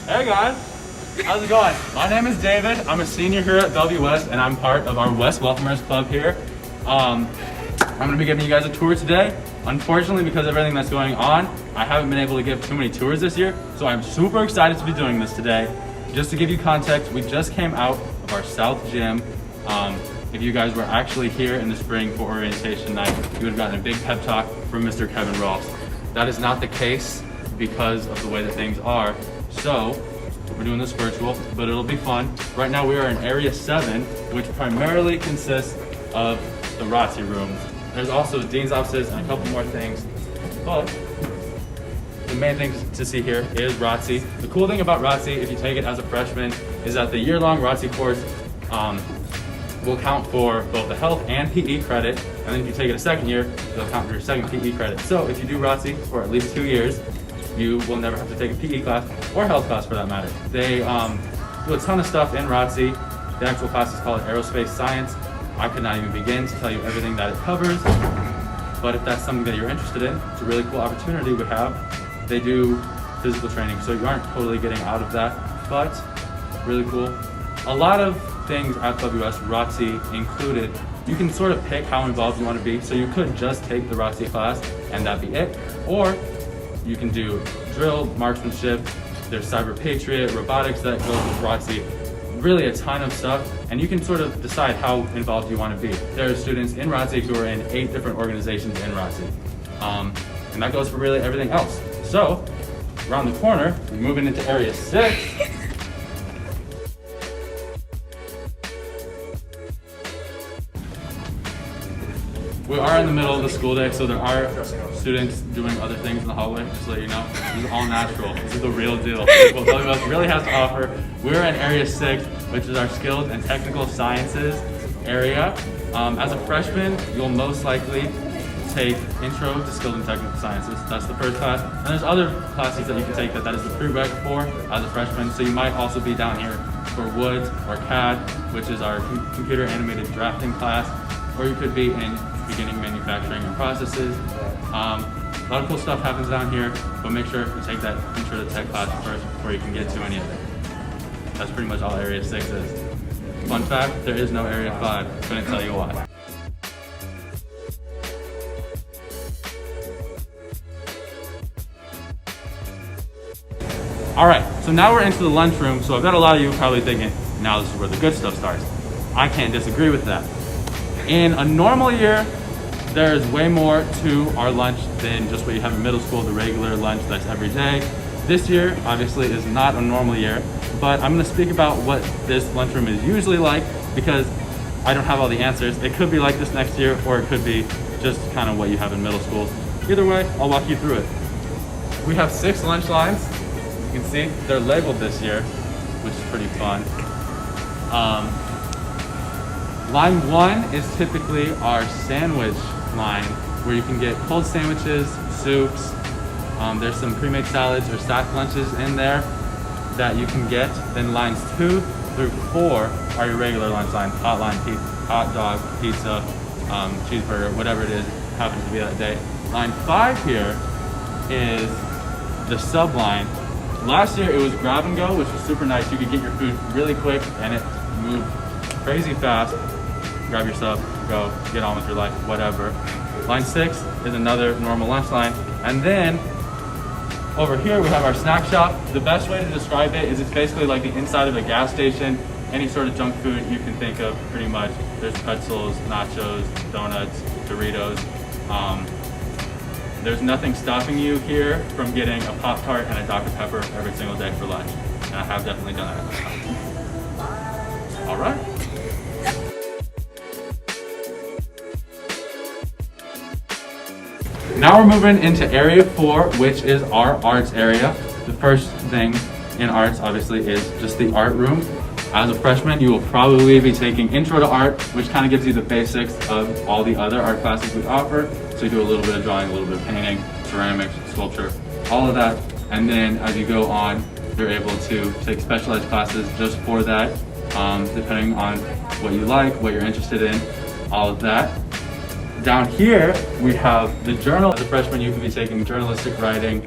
Hey guys, how's it going? My name is David. I'm a senior here at Bellevue West, and I'm part of our West Welcomers Club here. I'm going to be giving you guys a tour today. Unfortunately, because of everything that's going on, I haven't been able to give too many tours this year, so I'm super excited to be doing this today. Just to give you context, we just came out of our South Gym. If you guys were actually here in the spring for orientation night, you would have gotten a big pep talk from Mr. Kevin Ross. That is not the case because of the way that things are. So we're doing this virtual, but it'll be fun. Right now we are in Area 7, which primarily consists of the ROTC rooms. There's also Dean's offices and a couple more things, but the main thing to see here is ROTC. The cool thing about ROTC, if you take it as a freshman, is that the year-long ROTC course will count for both the health and PE credit, and then if you take it a second year, it'll count for your second PE credit. So if you do ROTC for at least 2 years, you will never have to take a PE class or health class for that matter. They do a ton of stuff in ROTC. The actual class is called Aerospace Science. I could not even begin to tell you everything that it covers, but if that's something that you're interested in, it's a really cool opportunity we have. They do physical training, so you aren't totally getting out of that, but really cool. A lot of things at WS, ROTC included, you can sort of pick how involved you want to be, so you could just take the ROTC class and that be it, or you can do drill, marksmanship, there's cyber patriot, robotics that goes with ROTC, really a ton of stuff, and you can sort of decide how involved you want to be. There are students in ROTC who are in 8 different organizations in ROTC, and that goes for really everything else. So, around the corner, we're moving into Area 6. We are in the middle of the school day, so there are students doing other things in the hallway, just to let you know. This is all natural. This is the real deal. What WS really has to offer. We're in Area 6, which is our skilled and technical sciences area. As a freshman, you'll most likely take Intro to Skilled and Technical Sciences. That's the first class. And there's other classes that you can take that is the prereq for as a freshman. So you might also be down here for Woods or CAD, which is our computer animated drafting class, or you could be in beginning manufacturing and processes. A lot of cool stuff happens down here, but make sure you take that Intro to Tech class first before you can get to any of it. That's pretty much all Area 6 is. Fun fact, there is no Area 5. Couldn't tell you why. All right, so now we're into the lunchroom. So I've got a lot of you probably thinking, now this is where the good stuff starts. I can't disagree with that. In a normal year, there's way more to our lunch than just what you have in middle school, the regular lunch that's every day. This year, obviously, is not a normal year, but I'm gonna speak about what this lunchroom is usually like because I don't have all the answers. It could be like this next year, or it could be just kind of what you have in middle school. Either way, I'll walk you through it. We have 6 lunch lines. You can see they're labeled this year, which is pretty fun. Line 1 is typically our sandwich line, where you can get cold sandwiches, soups. There's some pre-made salads or stacked lunches in there that you can get. Then lines 2 through 4 are your regular lunch line, hot dog, pizza, cheeseburger, whatever it is happens to be that day. Line 5 here is the sub line. Last year it was grab and go, which was super nice. You could get your food really quick and it moved crazy fast. Grab your sub, go, get on with your life, whatever. Line 6 is another normal lunch line. And then over here we have our snack shop. The best way to describe it is it's basically like the inside of a gas station. Any sort of junk food you can think of, pretty much. There's pretzels, nachos, donuts, Doritos. There's nothing stopping you here from getting a Pop-Tart and a Dr. Pepper every single day for lunch. And I have definitely done that. All right. Now we're moving into Area 4, which is our arts area. The first thing in arts, obviously, is just the art room. As a freshman, you will probably be taking Intro to Art, which kind of gives you the basics of all the other art classes we offer. So you do a little bit of drawing, a little bit of painting, ceramics, sculpture, all of that. And then as you go on, you're able to take specialized classes just for that, depending on what you like, what you're interested in, all of that. Down here, we have the journal. As a freshman, you can be taking journalistic writing,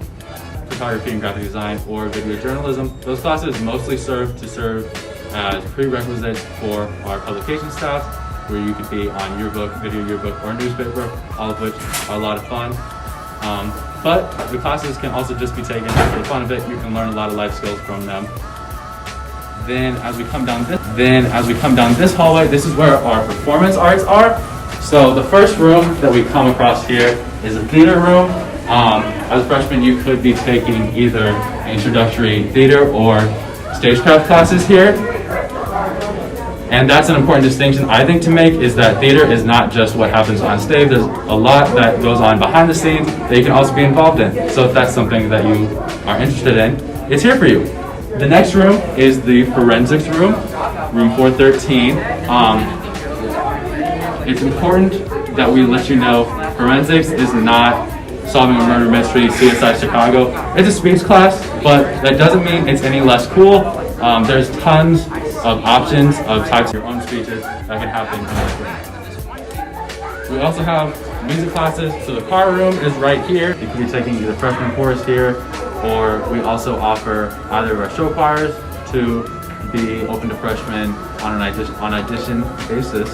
photography and graphic design or video journalism. Those classes mostly serve as prerequisites for our publication staff, where you could be on yearbook, video yearbook, or newspaper, all of which are a lot of fun. But the classes can also just be taken for the fun of it. You can learn a lot of life skills from them. Then as we come down this hallway, this is where our performance arts are. So the first room that we come across here is a theater room. As a freshman, you could be taking either introductory theater or stagecraft classes here. And that's an important distinction, I think, to make, is that theater is not just what happens on stage. There's a lot that goes on behind the scenes that you can also be involved in. So if that's something that you are interested in, it's here for you. The next room is the forensics room, room 413. It's important that we let you know forensics is not solving a murder mystery, CSI Chicago. It's a speech class, but that doesn't mean it's any less cool. There's tons of options of types of your own speeches that can happen in this room. We also have music classes. So the car room is right here. You could be taking either freshman chorus here, or we also offer either of our show choirs to be open to freshmen on an audition basis.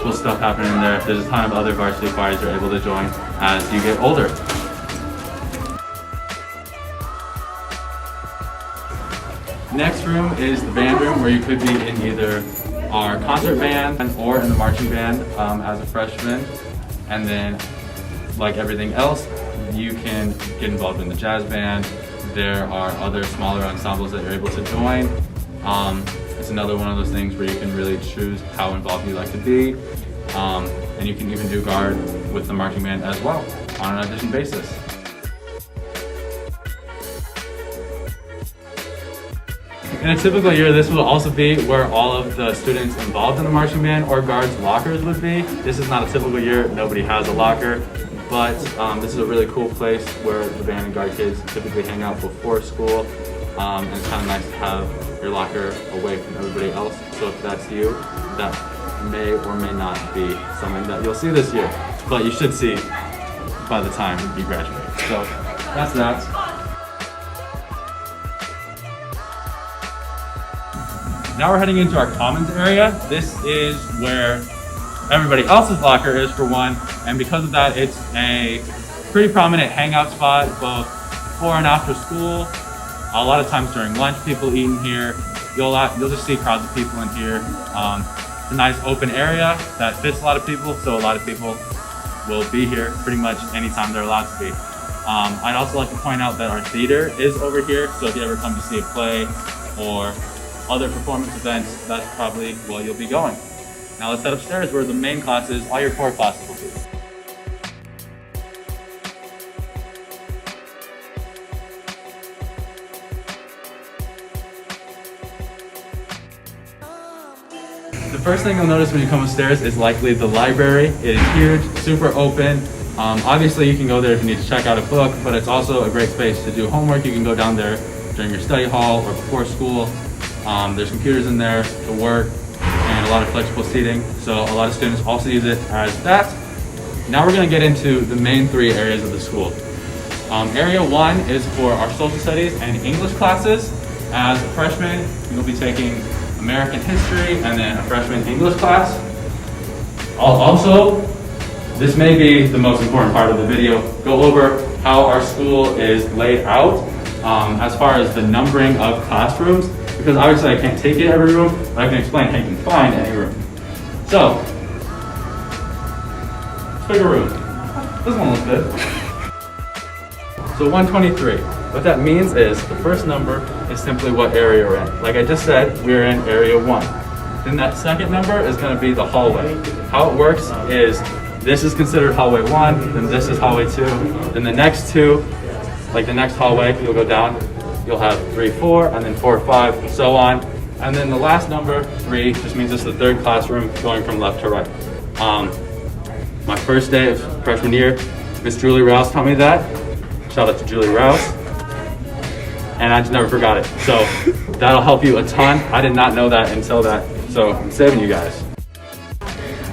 Cool stuff happening in there. There's a ton of other varsity choirs you're able to join as you get older. Next room is the band room, where you could be in either our concert band or in the marching band as a freshman. And then, like everything else, you can get involved in the jazz band. There are other smaller ensembles that you're able to join. It's another one of those things where you can really choose how involved you like to be. And you can even do guard with the marching band as well on an audition basis. In a typical year, this will also be where all of the students involved in the marching band or guards' lockers would be. This is not a typical year, nobody has a locker, but this is a really cool place where the band and guard kids typically hang out before school. And it's kind of nice to have your locker away from everybody else. So if that's you, that may or may not be something that you'll see this year, but you should see by the time you graduate. So that's that. Now we're heading into our commons area. This is where everybody else's locker is, for one, and because of that, it's a pretty prominent hangout spot both before and after school. A lot of times during lunch, people eat in here. You'll just see crowds of people in here. It's a nice open area that fits a lot of people, so a lot of people will be here pretty much anytime they're allowed to be. I'd also like to point out that our theater is over here, so if you ever come to see a play or other performance events, that's probably where you'll be going. Now let's head upstairs where the main classes, all your core classes will be. The first thing you'll notice when you come upstairs is likely the library. It is huge, super open. Obviously you can go there if you need to check out a book, but it's also a great space to do homework. You can go down there during your study hall or before school. There's computers in there to work and a lot of flexible seating, so a lot of students also use it as that. Now we're going to get into the main three areas of the school. Area 1 is for our social studies and English classes. As a freshman, you'll be taking American history and then a freshman English class. Also, this may be the most important part of the video, go over how our school is laid out as far as the numbering of classrooms. Because obviously I can't take you to every room, but I can explain how you can find any room. So, let's pick a room. This one looks good. So 123. What that means is the first number is simply what area we're in. Like I just said, we're in area 1. Then that second number is going to be the hallway. How it works is this is considered hallway 1, then this is hallway 2, then the next two, like the next hallway, you'll go down. You'll have 3, 4, and then 4, 5, and so on. And then the last number, 3, just means it's the third classroom going from left to right. My first day of freshman year, Miss Julie Rouse taught me that. Shout out to Julie Rouse. And I just never forgot it. So that'll help you a ton. I did not know that until that, so I'm saving you guys.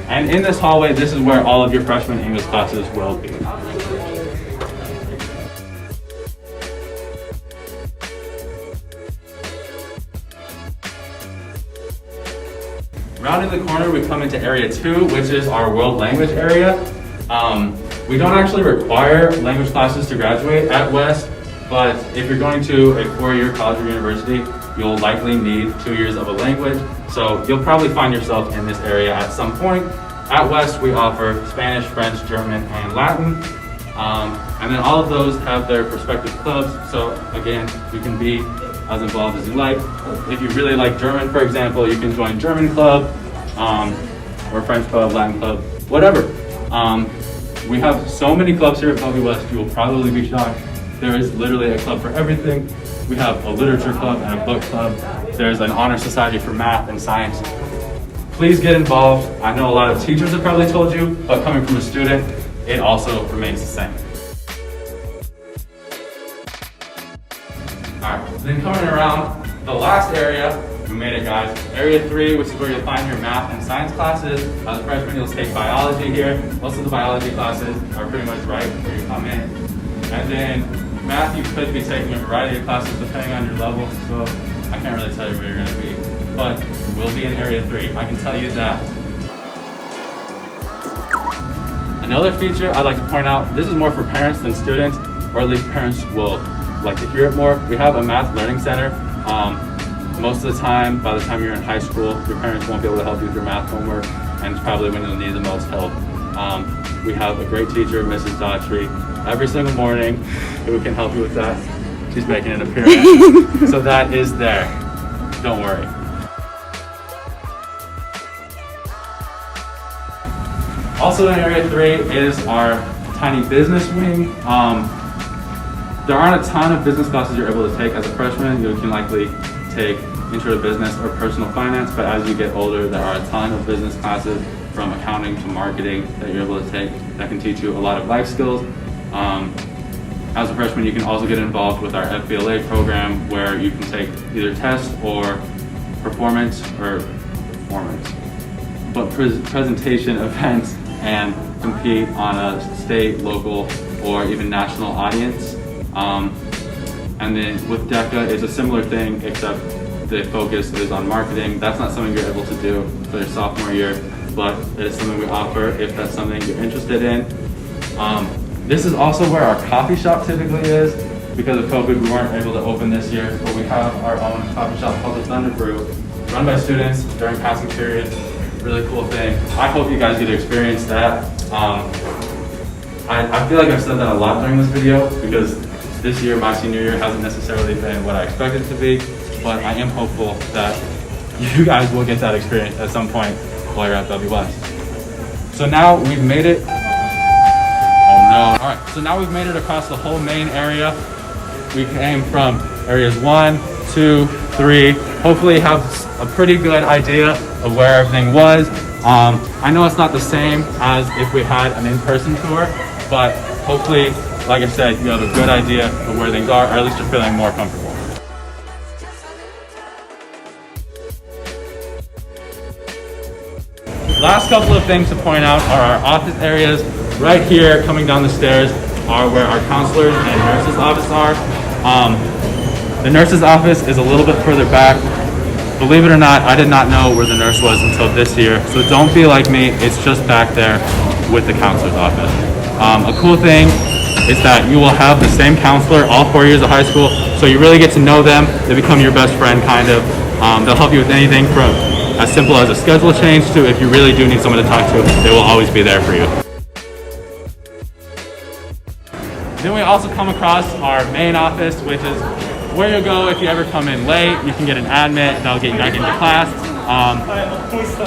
And in this hallway, this is where all of your freshman English classes will be. Rounding the corner, we come into area 2, which is our world language area. We don't actually require language classes to graduate at West, but if you're going to a 4-year college or university, you'll likely need 2 years of a language. So you'll probably find yourself in this area at some point. At West, we offer Spanish, French, German, and Latin. And then all of those have their respective clubs. So again, you can be as involved as you like. If you really like German, for example, you can join German club, or French club, Latin club, whatever. We have so many clubs here at Bellevue West, you will probably be shocked. There is literally a club for everything. We have a literature club and a book club. There's an honor society for math and science. Please get involved. I know a lot of teachers have probably told you, but coming from a student, it also remains the same. All right, then coming around the last area, we made it, guys. Area 3, which is where you'll find your math and science classes. As a freshman, you'll take biology here. Most of the biology classes are pretty much right where you come in. And then math, you could be taking a variety of classes depending on your level, so I can't really tell you where you're going to be. But we'll be in area 3, I can tell you that. Another feature I'd like to point out, this is more for parents than students, or at least parents will like to hear it more. We have a math learning center. Most of the time, by the time you're in high school, your parents won't be able to help you with your math homework, and it's probably when you'll need the most help. We have a great teacher, Mrs. Daughtry, every single morning who can help you with that. She's making an appearance. So that is there. Don't worry. Also in area 3 is our tiny business wing. There aren't a ton of business classes you're able to take as a freshman. You can likely take intro to business or personal finance, but as you get older, there are a ton of business classes from accounting to marketing that you're able to take that can teach you a lot of life skills. As a freshman, you can also get involved with our FBLA program where you can take either tests or presentation events and compete on a state, local, or even national audience. And then with DECA, it's a similar thing, except the focus is on marketing. That's not something you're able to do for your sophomore year, but it is something we offer if that's something you're interested in. This is also where our coffee shop typically is. Because of COVID, we weren't able to open this year, but we have our own coffee shop called the Thunder Brew, run by students during passing period. Really cool thing. I hope you guys get to experience that. I feel like I've said that a lot during this video because this year, my senior year, hasn't necessarily been what I expected it to be, but I am hopeful that you guys will get that experience at some point while you're at Bellevue West. So now we've made it. Oh no. All right, so now we've made it across the whole main area. We came from areas 1, 2, 3. Hopefully you have a pretty good idea of where everything was. I know it's not the same as if we had an in-person tour, but hopefully, like I said, you have a good idea of where things are, or at least you're feeling more comfortable. Last couple of things to point out are our office areas. Right here, coming down the stairs, are where our counselors and nurses' office are. The nurse's office is a little bit further back. Believe it or not, I did not know where the nurse was until this year, so don't be like me, it's just back there with the counselor's office. A cool thing is that you will have the same counselor all 4 years of high school, so you really get to know them. They become your best friend, kind of. They'll help you with anything from as simple as a schedule change to if you really do need someone to talk to, they will always be there for you. Then we also come across our main office, which is where you'll go if you ever come in late. You can get an admit, that'll get you back into class.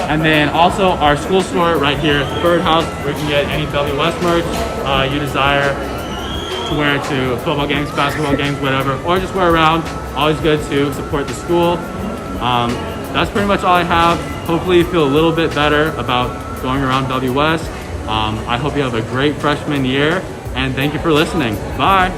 And then also our school store right here at the Birdhouse, where you can get any Bellevue West merch you desire to wear to football games, basketball games, whatever, or just wear around. Always good to support the school. That's pretty much all I have. Hopefully you feel a little bit better about going around Bellevue West. I hope you have a great freshman year, and thank you for listening. Bye.